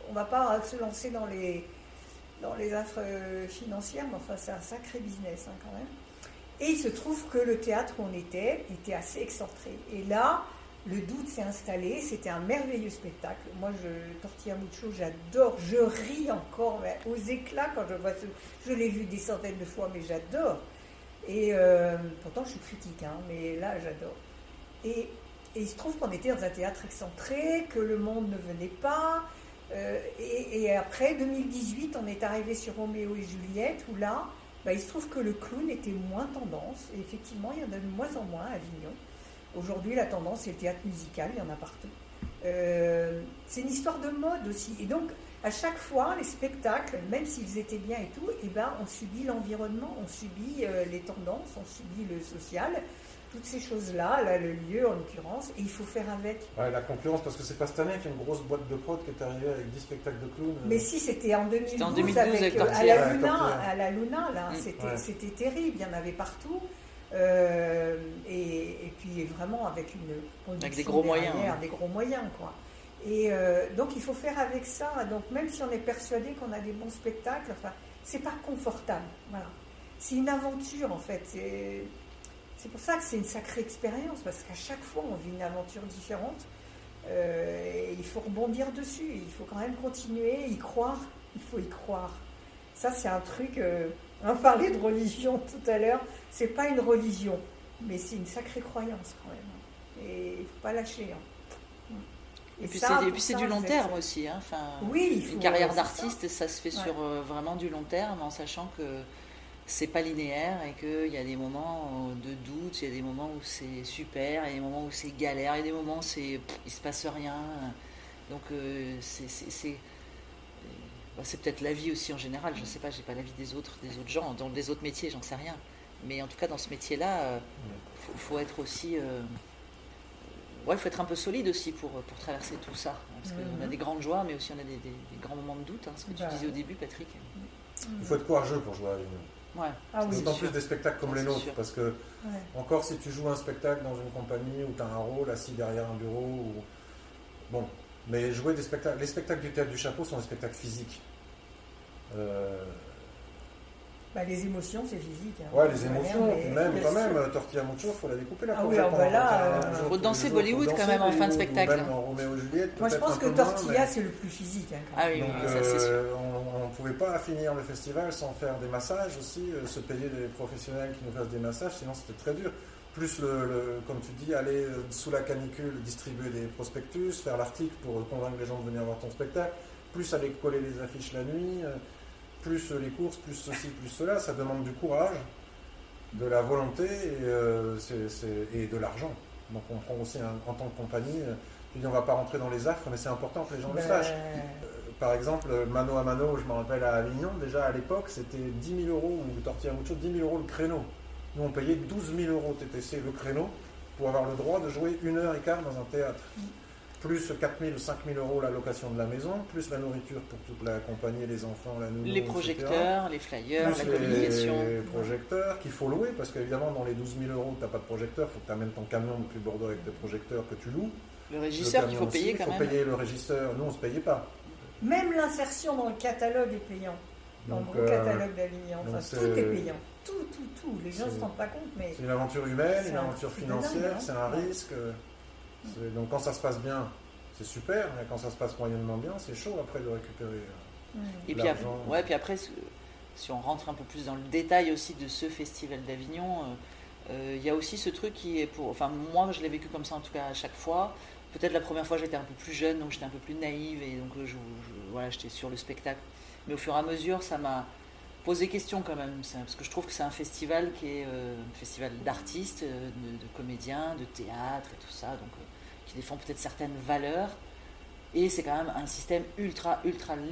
on ne va pas se lancer dans les affres financières, mais enfin, c'est un sacré business quand même. Et il se trouve que le théâtre où on était assez excentré. Et là, le doute s'est installé. C'était un merveilleux spectacle. Moi, Tortilla Mucho, j'adore. Je ris encore aux éclats quand je vois je l'ai vu des centaines de fois, mais j'adore. Et pourtant, je suis critique, mais là, j'adore. Et il se trouve qu'on était dans un théâtre excentré, que le monde ne venait pas. Et après 2018, on est arrivé sur Roméo et Juliette, où là, il se trouve que le clown était moins tendance. Et effectivement, il y en a de moins en moins à Avignon. Aujourd'hui, la tendance, c'est le théâtre musical, il y en a partout. C'est une histoire de mode aussi. Et donc, à chaque fois, les spectacles, même s'ils étaient bien et tout, on subit l'environnement, on subit les tendances, on subit le social. Toutes ces choses-là, là, le lieu en l'occurrence, et il faut faire avec. Ouais, la concurrence, parce que c'est pas cette année qu'il y a une grosse boîte de prod qui est arrivée avec 10 spectacles de clowns. Mais si, c'était en 2012, c'était en 2012 avec à la Luna, là, c'était terrible, il y en avait partout. Et puis vraiment avec une production avec des gros moyens, des gros moyens, quoi. Et donc il faut faire avec ça. Donc même si on est persuadé qu'on a des bons spectacles, enfin, c'est pas confortable. Voilà. C'est une aventure en fait. C'est pour ça que c'est une sacrée expérience, parce qu'à chaque fois, on vit une aventure différente. Et il faut rebondir dessus. Il faut quand même continuer, y croire Il faut y croire. Ça, c'est un truc... on parlait de religion tout à l'heure. C'est pas une religion, mais c'est une sacrée croyance quand même. Et il ne faut pas lâcher. Et puis c'est du long terme aussi. Hein. Enfin, oui, une carrière d'artiste, ça se fait sur vraiment du long terme, en sachant que c'est pas linéaire et qu'il y a des moments de doute, il y a des moments où c'est super, il y a des moments où c'est galère, il y a des moments où il se passe rien. Donc c'est peut-être la vie aussi en général, je sais pas, j'ai pas l'avis des autres gens, dans des autres métiers, j'en sais rien. Mais en tout cas dans ce métier-là, faut être aussi... il faut être un peu solide aussi pour traverser tout ça. Parce qu'on a des grandes joies, mais aussi on a des grands moments de doute, hein, ce que tu disais au début, Patrick. Il faut être courageux pour jouer à Avignon. Ouais. D'autant plus des spectacles comme les nôtres, parce que encore si tu joues un spectacle dans une compagnie où tu as un rôle assis derrière un bureau, bon, mais jouer des spectacles, les spectacles du Théâtre du Chapeau sont des spectacles physiques. Les émotions, c'est physique. Hein. Ouais, les émotions, quand même, Tortilla Mucho, il faut la découper la prochaine. Il faut danser Bollywood quand même en fin de spectacle. Même en Roméo et Juliette. Moi, je pense que Tortilla, c'est le plus physique. Hein, ah oui, ça c'est sûr. On ne pouvait pas finir le festival sans faire des massages aussi, se payer des professionnels qui nous fassent des massages, sinon c'était très dur. Plus, comme tu dis, aller sous la canicule, distribuer des prospectus, faire l'article pour convaincre les gens de venir voir ton spectacle, plus aller coller les affiches la nuit, plus les courses, plus ceci, plus cela, ça demande du courage, de la volonté et de l'argent. Donc on prend aussi en tant que compagnie, on ne va pas rentrer dans les affres, mais c'est important que les gens le sachent. Par exemple, Mano à Mano, je me rappelle à Avignon, déjà à l'époque, c'était 10 000 €, ou Tortilla Mucho, 10 000 € le créneau. Nous, on payait 12 000 € TTC le créneau pour avoir le droit de jouer 1h15 dans un théâtre. Plus 4 000 ou 5 000 € la location de la maison, plus la nourriture pour toute la compagnie, les enfants, la nounou, les projecteurs, etc. Les flyers, plus la communication. Les projecteurs qu'il faut louer, parce qu'évidemment, dans les 12 000 € tu n'as pas de projecteur, il faut que tu amènes ton camion depuis Bordeaux avec tes projecteurs que tu loues. Le régisseur qu'il faut payer quand même. Il faut payer le régisseur, nous on ne se payait pas. Même l'insertion dans le catalogue est payant. Dans le gros catalogue d'Avignon, tout est payant. Tout. Les gens ne se rendent pas compte, mais... C'est une aventure humaine, une aventure financière, c'est un risque. Donc quand ça se passe bien, c'est super, mais quand ça se passe moyennement bien, c'est chaud après de récupérer l'argent. Puis après, si on rentre un peu plus dans le détail aussi de ce festival d'Avignon, il y a aussi ce truc qui est pour... Enfin, moi, je l'ai vécu comme ça en tout cas à chaque fois. Peut-être la première fois, j'étais un peu plus jeune, donc j'étais un peu plus naïve, et donc j'étais sur le spectacle. Mais au fur et à mesure, ça m'a posé question quand même, parce que je trouve que c'est un festival qui est un festival d'artistes, de comédiens, de théâtre et tout ça, donc qui défend peut-être certaines valeurs. Et c'est quand même un système ultra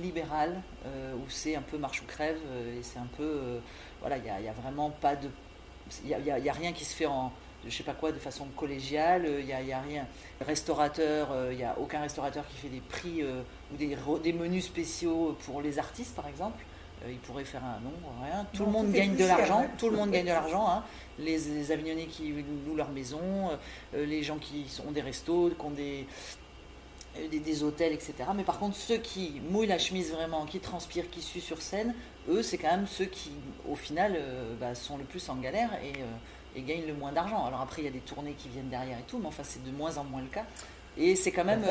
libéral, où c'est un peu marche ou crève, et c'est un peu... il y a vraiment pas de... Il y a rien qui se fait je sais pas quoi, de façon collégiale, il y a rien. Restaurateur, il n'y a aucun restaurateur qui fait des prix ou des menus spéciaux pour les artistes, par exemple. Il pourrait faire rien. Tout le monde gagne de l'argent. Tout le monde gagne de l'argent. Hein. Les Avignonnais qui louent leur maison, les gens qui ont des restos, qui ont des hôtels, etc. Mais par contre, ceux qui mouillent la chemise vraiment, qui transpirent, qui suent sur scène, eux, c'est quand même ceux qui, au final, sont le plus en galère et gagnent le moins d'argent. Alors après, il y a des tournées qui viennent derrière et tout, mais enfin, c'est de moins en moins le cas. Et c'est quand même...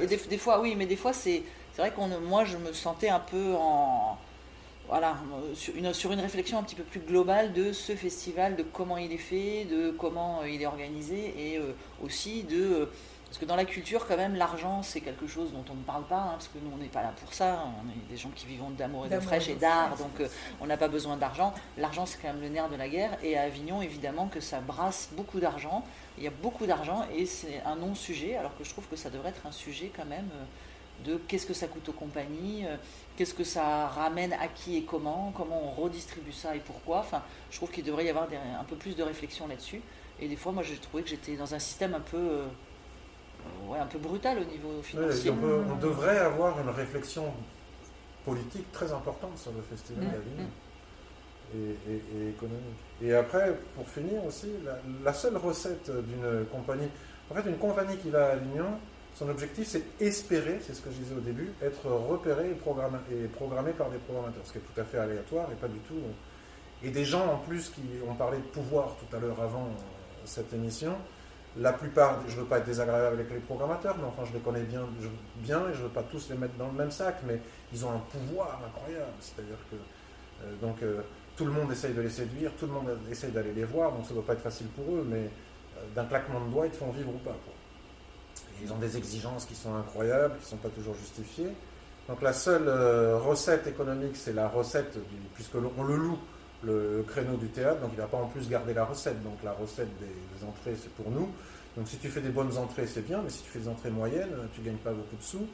des fois, oui, mais des fois, c'est vrai moi, je me sentais un peu sur une réflexion un petit peu plus globale de ce festival, de comment il est fait, de comment il est organisé, et aussi parce que dans la culture, quand même, l'argent, c'est quelque chose dont on ne parle pas, hein, parce que nous, on n'est pas là pour ça. On est des gens qui vivons d'amour et de fraîche et d'art, donc on n'a pas besoin d'argent. L'argent, c'est quand même le nerf de la guerre. Et à Avignon, évidemment, que ça brasse beaucoup d'argent. Il y a beaucoup d'argent et c'est un non-sujet, alors que je trouve que ça devrait être un sujet quand même de qu'est-ce que ça coûte aux compagnies, qu'est-ce que ça ramène à qui et comment on redistribue ça et pourquoi. Enfin, je trouve qu'il devrait y avoir un peu plus de réflexion là-dessus. Et des fois, moi, j'ai trouvé que j'étais dans un système un peu brutal au niveau financier. On devrait avoir une réflexion politique très importante sur le festival d'Avignon et économique. Et après, pour finir aussi, la seule recette d'une compagnie, en fait, une compagnie qui va à Avignon, son objectif, c'est espérer, c'est ce que je disais au début, être repéré et programmé par des programmateurs, ce qui est tout à fait aléatoire et pas du tout. Et des gens en plus qui ont parlé de pouvoir tout à l'heure avant cette émission, La plupart, je ne veux pas être désagréable avec les programmateurs, mais enfin je les connais bien et je ne veux pas tous les mettre dans le même sac, mais ils ont un pouvoir incroyable. C'est-à-dire que tout le monde essaye de les séduire, tout le monde essaye d'aller les voir, donc ça ne doit pas être facile pour eux, mais d'un claquement de doigts, ils te font vivre ou pas, quoi. Et ils ont des exigences qui sont incroyables, qui ne sont pas toujours justifiées. Donc la seule recette économique, c'est la recette, puisqu'on le loue, le créneau du théâtre, donc il ne va pas en plus garder la recette. Donc la recette des entrées, c'est pour nous. Donc si tu fais des bonnes entrées, c'est bien, mais si tu fais des entrées moyennes, tu ne gagnes pas beaucoup de sous.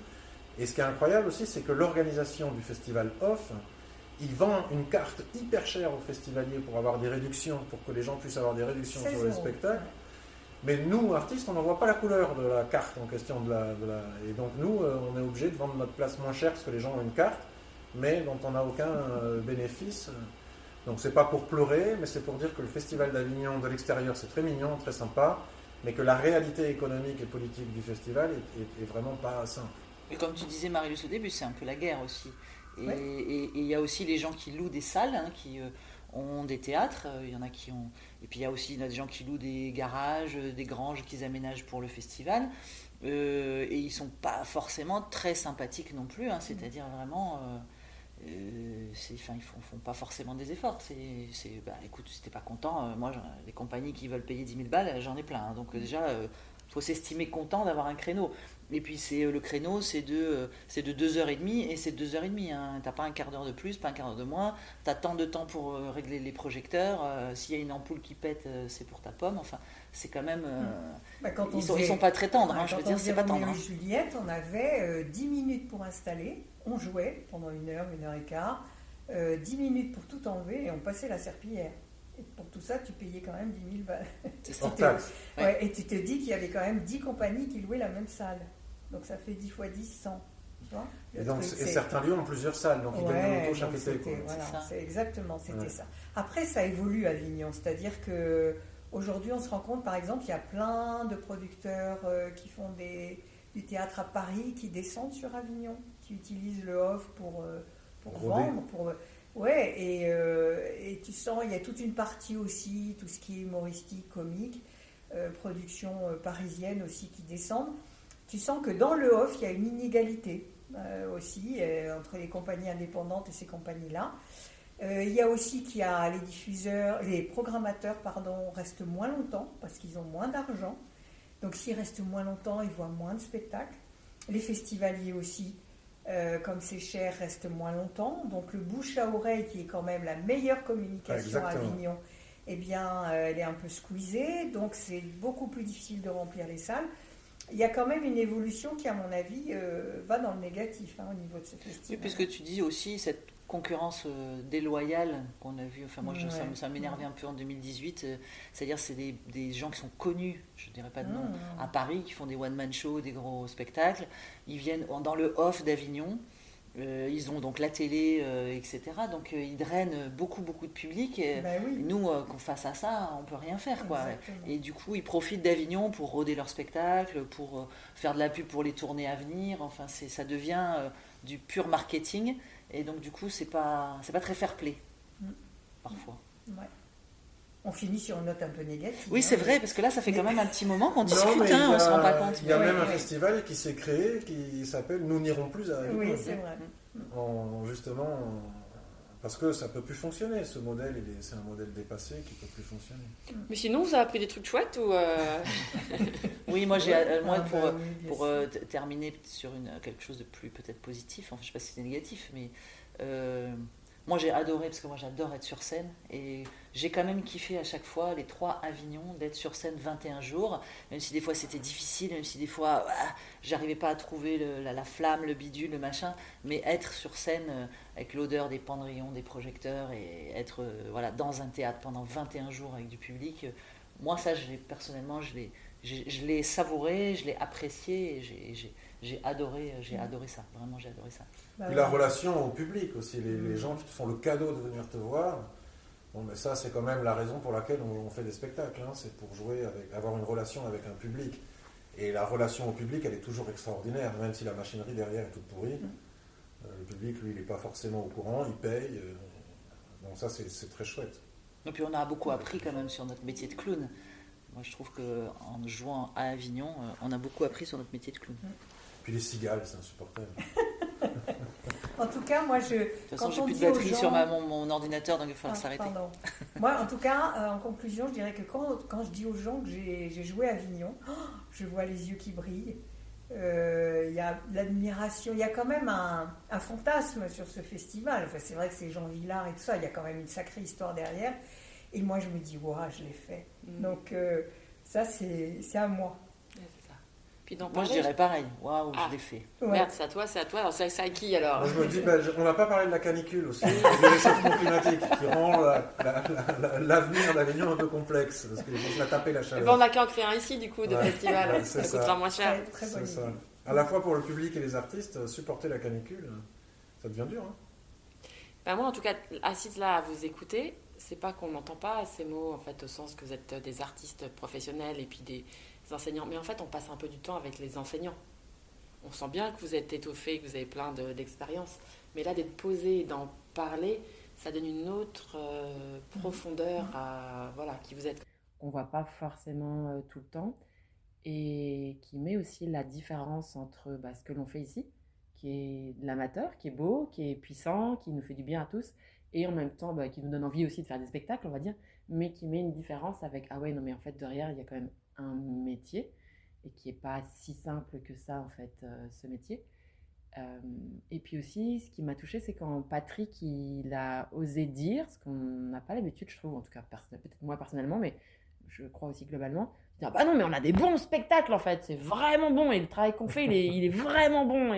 Et ce qui est incroyable aussi, c'est que l'organisation du festival Off, il vend une carte hyper chère aux festivaliers pour avoir des réductions, pour que les gens puissent avoir des réductions sur les spectacles. Mais nous, artistes, on n'en voit pas la couleur de la carte en question. Et donc nous, on est obligé de vendre notre place moins cher parce que les gens ont une carte, mais dont on n'a aucun bénéfice. Donc c'est pas pour pleurer, mais c'est pour dire que le Festival d'Avignon de l'extérieur, c'est très mignon, très sympa, mais que la réalité économique et politique du festival est vraiment pas simple. Et comme tu disais, Marie-Luce, au début, c'est un peu la guerre aussi. Et il y a aussi les gens qui louent des salles, hein, qui ont des théâtres, il y en a qui ont... Et puis il y a aussi des gens qui louent des garages, des granges qu'ils aménagent pour le festival. Et ils ne sont pas forcément très sympathiques non plus, hein, c'est-à-dire vraiment... ils font pas forcément des efforts. Écoute, si t'es pas content, moi, les compagnies qui veulent payer 10 000 balles, j'en ai plein. Hein. Donc déjà, faut s'estimer content d'avoir un créneau. Et puis le créneau, c'est de 2h30 et c'est 2h30. Hein. T'as pas un quart d'heure de plus, pas un quart d'heure de moins. T'as tant de temps pour régler les projecteurs. S'il y a une ampoule qui pète, c'est pour ta pomme. Enfin, c'est quand même... ils sont pas très tendres. Je veux dire, c'est pas tendre. Juliette, on avait 10 minutes pour installer. On jouait pendant 1 heure, 1 heure et quart. 10 minutes pour tout enlever et on passait la serpillière. Et pour tout ça, tu payais quand même 10 000 balles. Et tu te dis qu'il y avait quand même 10 compagnies qui louaient la même salle. Donc ça fait 10 x 10, 100. Tu vois, et certains lieux ont plusieurs salles, donc ils donnent l'auto chaque été. C'est exactement, c'était ça. Après, ça évolue à Avignon. C'est-à-dire qu'aujourd'hui, on se rend compte, par exemple, il y a plein de producteurs qui font du théâtre à Paris, qui descendent sur Avignon, qui utilisent le off pour vendre, et tu sens, il y a toute une partie aussi, tout ce qui est humoristique, comique, production parisienne aussi qui descendent. Tu sens que dans le off, il y a une inégalité aussi entre les compagnies indépendantes et ces compagnies-là. Il y a aussi qu'il y a les programmateurs, restent moins longtemps parce qu'ils ont moins d'argent. Donc s'ils restent moins longtemps, ils voient moins de spectacles. Les festivaliers aussi, comme c'est cher, restent moins longtemps. Donc le bouche à oreille, qui est quand même la meilleure communication à Avignon, eh bien, elle est un peu squeezée. Donc c'est beaucoup plus difficile de remplir les salles. Il y a quand même une évolution qui, à mon avis, va dans le négatif au niveau de ce festival. Oui, puisque tu dis aussi cette concurrence déloyale qu'on a vue. Enfin, moi, ça m'énervait un peu en 2018. C'est-à-dire, c'est des gens qui sont connus, je ne dirais pas de nom, à Paris, qui font des one-man shows, des gros spectacles. Ils viennent dans le off d'Avignon. Ils ont donc la télé, etc. Donc ils drainent beaucoup de public. Nous, qu'on fasse à ça, on peut rien faire, quoi. Et du coup, ils profitent d'Avignon pour roder leur spectacle, pour faire de la pub pour les tournées à venir. Enfin, ça devient du pur marketing. Et donc du coup, c'est pas très fair-play parfois. Ouais. On finit sur une note un peu négative. Oui, c'est vrai, parce que là, ça fait quand même un petit moment qu'on discute, on ne se rend pas compte. Il y a même un festival qui s'est créé, qui s'appelle « Nous n'irons plus à Avignon ». Oui, c'est vrai. Justement, parce que ça ne peut plus fonctionner, ce modèle, c'est un modèle dépassé qui ne peut plus fonctionner. Mais sinon, vous avez appris des trucs chouettes ou Oui, moi, pour terminer sur quelque chose de plus peut-être positif, enfin, je ne sais pas si c'est négatif, mais... moi j'ai adoré, parce que moi j'adore être sur scène, et j'ai quand même kiffé à chaque fois les 3 Avignon, d'être sur scène 21 jours, même si des fois c'était difficile, même si des fois j'arrivais pas à trouver la flamme, le bidule, le machin, mais être sur scène avec l'odeur des pendrillons, des projecteurs, et être dans un théâtre pendant 21 jours avec du public, moi ça personnellement je l'ai savouré, je l'ai apprécié, et j'ai adoré ça, vraiment j'ai adoré ça. Puis la relation au public aussi, les gens qui te font le cadeau de venir te voir, mais ça c'est quand même la raison pour laquelle on fait des spectacles, c'est pour avoir une relation avec un public. Et la relation au public, elle est toujours extraordinaire, même si la machinerie derrière est toute pourrie. Le public, lui, il n'est pas forcément au courant, il paye, donc ça c'est très chouette. Et puis on a beaucoup appris quand même sur notre métier de clown. Moi, je trouve qu'en jouant à Avignon, on a beaucoup appris sur notre métier de clown. Puis les cigales, c'est insupportable. En tout cas, moi, De toute façon, j'ai plus de batterie sur mon ordinateur, donc il va falloir s'arrêter. Pardon. Moi, en tout cas, en conclusion, je dirais que quand je dis aux gens que j'ai joué à Avignon, je vois les yeux qui brillent. Il y a l'admiration, il y a quand même un fantasme sur ce festival. Enfin, c'est vrai que c'est Jean Vilar et tout ça, il y a quand même une sacrée histoire derrière. Et moi, je me dis, waouh, je l'ai fait. Donc, ça, c'est à moi. Ouais, c'est ça. Puis Moi, je dirais pareil. Waouh, je l'ai fait. Ouais. Merde, c'est à toi. Alors, c'est à qui alors? Moi, je me dis, on n'a pas parlé de la canicule aussi, de réchauffement climatique, qui rend l'avenir d'Avignon un peu complexe, parce qu'ils vont se la taper la Eh chaleur. ben, on n'a qu'à en créer un ici, du coup, de festival. Ouais, c'est Ça coûtera moins cher. Très bonne C'est ça. idée. À la fois pour le public et les artistes, supporter la canicule, ça devient dur. Hein. Ben, moi, en tout cas, assise là à vous écouter, c'est pas qu'on n'entend pas ces mots, en fait, au sens que vous êtes des artistes professionnels et puis des enseignants. Mais en fait, on passe un peu du temps avec les enseignants. On sent bien que vous êtes étoffé, que vous avez plein d'expériences. Mais là, d'être posé et d'en parler, ça donne une autre profondeur à qui vous êtes. On voit pas forcément tout le temps et qui met aussi la différence entre ce que l'on fait ici, qui est de l'amateur, qui est beau, qui est puissant, qui nous fait du bien à tous, et en même temps qui nous donne envie aussi de faire des spectacles, on va dire, mais qui met une différence avec « Ah ouais, non mais en fait, derrière, il y a quand même un métier », et qui n'est pas si simple que ça, en fait, ce métier. Et puis aussi, ce qui m'a touchée, c'est quand Patrick, il a osé dire, ce qu'on n'a pas l'habitude, je trouve, en tout cas, peut-être moi personnellement, mais je crois aussi globalement, dire « Bah non, mais on a des bons spectacles, en fait, c'est vraiment bon, et le travail qu'on fait, il est vraiment bon. »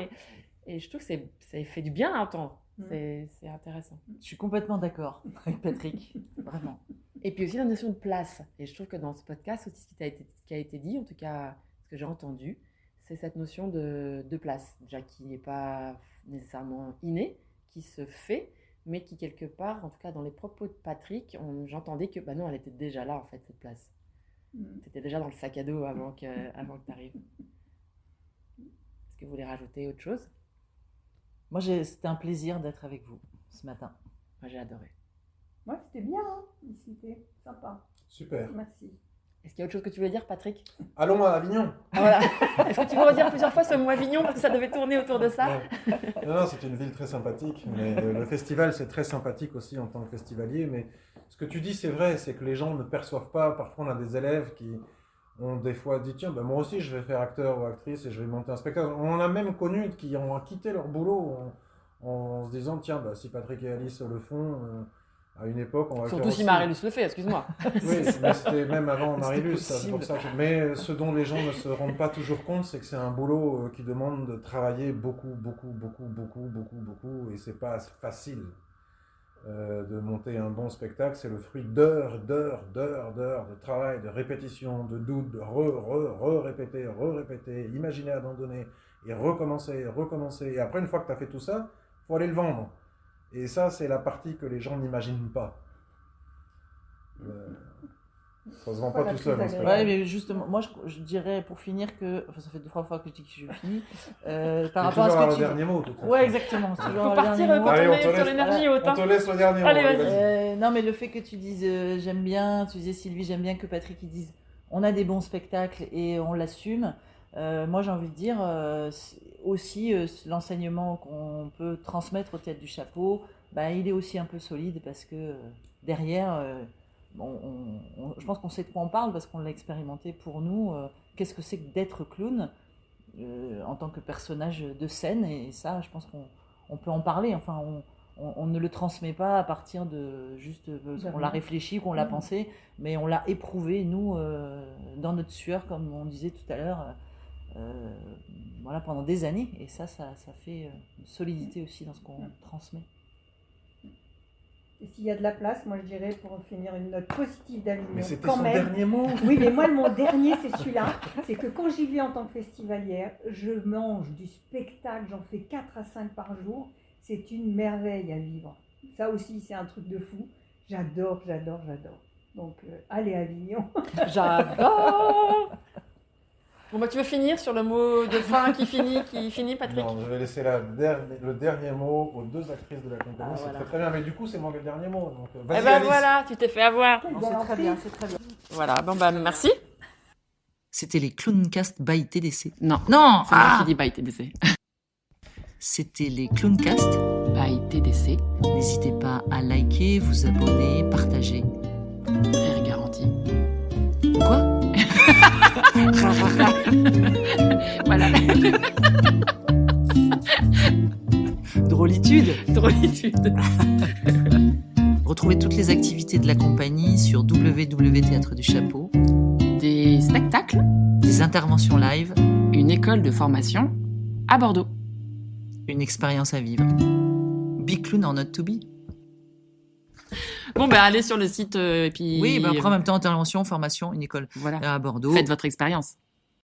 Et je trouve que ça fait du bien à entendre. C'est intéressant. Je suis complètement d'accord avec Patrick, vraiment. Et puis aussi la notion de place. Et je trouve que dans ce podcast, aussi, ce qui a été dit, en tout cas ce que j'ai entendu, c'est cette notion de place, déjà qui n'est pas nécessairement innée, qui se fait, mais qui quelque part, en tout cas dans les propos de Patrick, j'entendais que non, elle était déjà là en fait, cette place. C'était déjà dans le sac à dos avant que tu arrives. Est-ce que vous voulez rajouter autre chose? Moi, c'était un plaisir d'être avec vous ce matin. Moi, j'ai adoré. Ouais, c'était bien, hein, c'était sympa. Super. Merci. Est-ce qu'il y a autre chose que tu voulais dire, Patrick? Allons à Avignon. Ah, voilà. Est-ce que tu peux redire plusieurs fois ce mot Avignon, parce que ça devait tourner autour de ça? Non, c'est une ville très sympathique, mais le festival, c'est très sympathique aussi en tant que festivalier, mais ce que tu dis, c'est vrai, c'est que les gens ne perçoivent pas. Parfois, on a des élèves qui ont des fois dit, tiens, moi aussi, je vais faire acteur ou actrice et je vais monter un spectacle. On en a même connu qui ont quitté leur boulot en se disant, tiens, si Patrick et Alice le font, à une époque, on va le faire surtout aussi. si Marilus le fait, excuse-moi. Oui, mais c'était même avant Marilus. possible. Pour ça mais ce dont les gens ne se rendent pas toujours compte, c'est que c'est un boulot qui demande de travailler beaucoup, et c'est pas facile de monter un bon spectacle. C'est le fruit d'heures de travail, de répétition, de doute, de répéter, imaginer, abandonner, et recommencer. Et après, une fois que tu as fait tout ça, il faut aller le vendre. Et ça, c'est la partie que les gens n'imaginent pas. Ça se vend pas tout seul. Ouais, mais justement, moi je dirais pour finir que, enfin ça fait 2-3 fois que je dis que je finis, par rapport à ce que tu dis. dernier mot. Ouais, exactement. C'est toujours Faut le partir dernier mot. quand Allez, on on est te sur laisse- l'énergie haute. On te laisse le dernier Allez, mot. vas-y. Non, mais le fait que tu dises j'aime bien, tu disais Sylvie, j'aime bien que Patrick il dise on a des bons spectacles et on l'assume. Moi j'ai envie de dire aussi l'enseignement qu'on peut transmettre au Théâtre du Chapeau, il est aussi un peu solide parce que derrière, je pense qu'on sait de quoi on parle parce qu'on l'a expérimenté pour nous. Qu'est-ce que c'est que d'être clown en tant que personnage de scène, et ça je pense qu'on peut en parler. Enfin, on ne le transmet pas à partir de juste parce qu'on l'a réfléchi, qu'on l'a pensé, mais on l'a éprouvé, nous, dans notre sueur, comme on disait tout à l'heure, pendant des années. Et ça fait une solidité aussi dans ce qu'on transmet. Et s'il y a de la place, moi je dirais, pour finir, une note positive d'Avignon. Mais c'était quand son même. dernier mot. Oui, mais moi, mon dernier, c'est celui-là. C'est que quand j'y vais en tant que festivalière, je mange du spectacle, j'en fais 4 à 5 par jour. C'est une merveille à vivre. Ça aussi, c'est un truc de fou. J'adore. Donc, allez à Avignon. J'adore. Bon, tu veux finir sur le mot de fin qui finit, Patrick? Non, je vais laisser le dernier mot aux deux actrices de la compagnie. C'est voilà. très bien, mais du coup, c'est moi le dernier mot. Donc, Eh vas-y, ben Alice. voilà, tu t'es fait avoir. C'est très bien, c'est très bien. Voilà, merci. C'était les Clowncast by TDC. Non, Non, c'est moi qui dis by TDC. C'était les Clowncast. By TDC, N'hésitez pas à liker, vous abonner, partager. rire garanti. Quoi? Voilà, Drôlitude. drôlitude. Retrouvez toutes les activités de la compagnie sur www.théâtre du Chapeau. Des spectacles, Des interventions live, une école de formation à Bordeaux. une expérience à vivre. Be clown or not to be. Bon, ben allez sur le site et puis... Oui, bah après en même temps, intervention, formation, une école Voilà, à Bordeaux. faites votre expérience.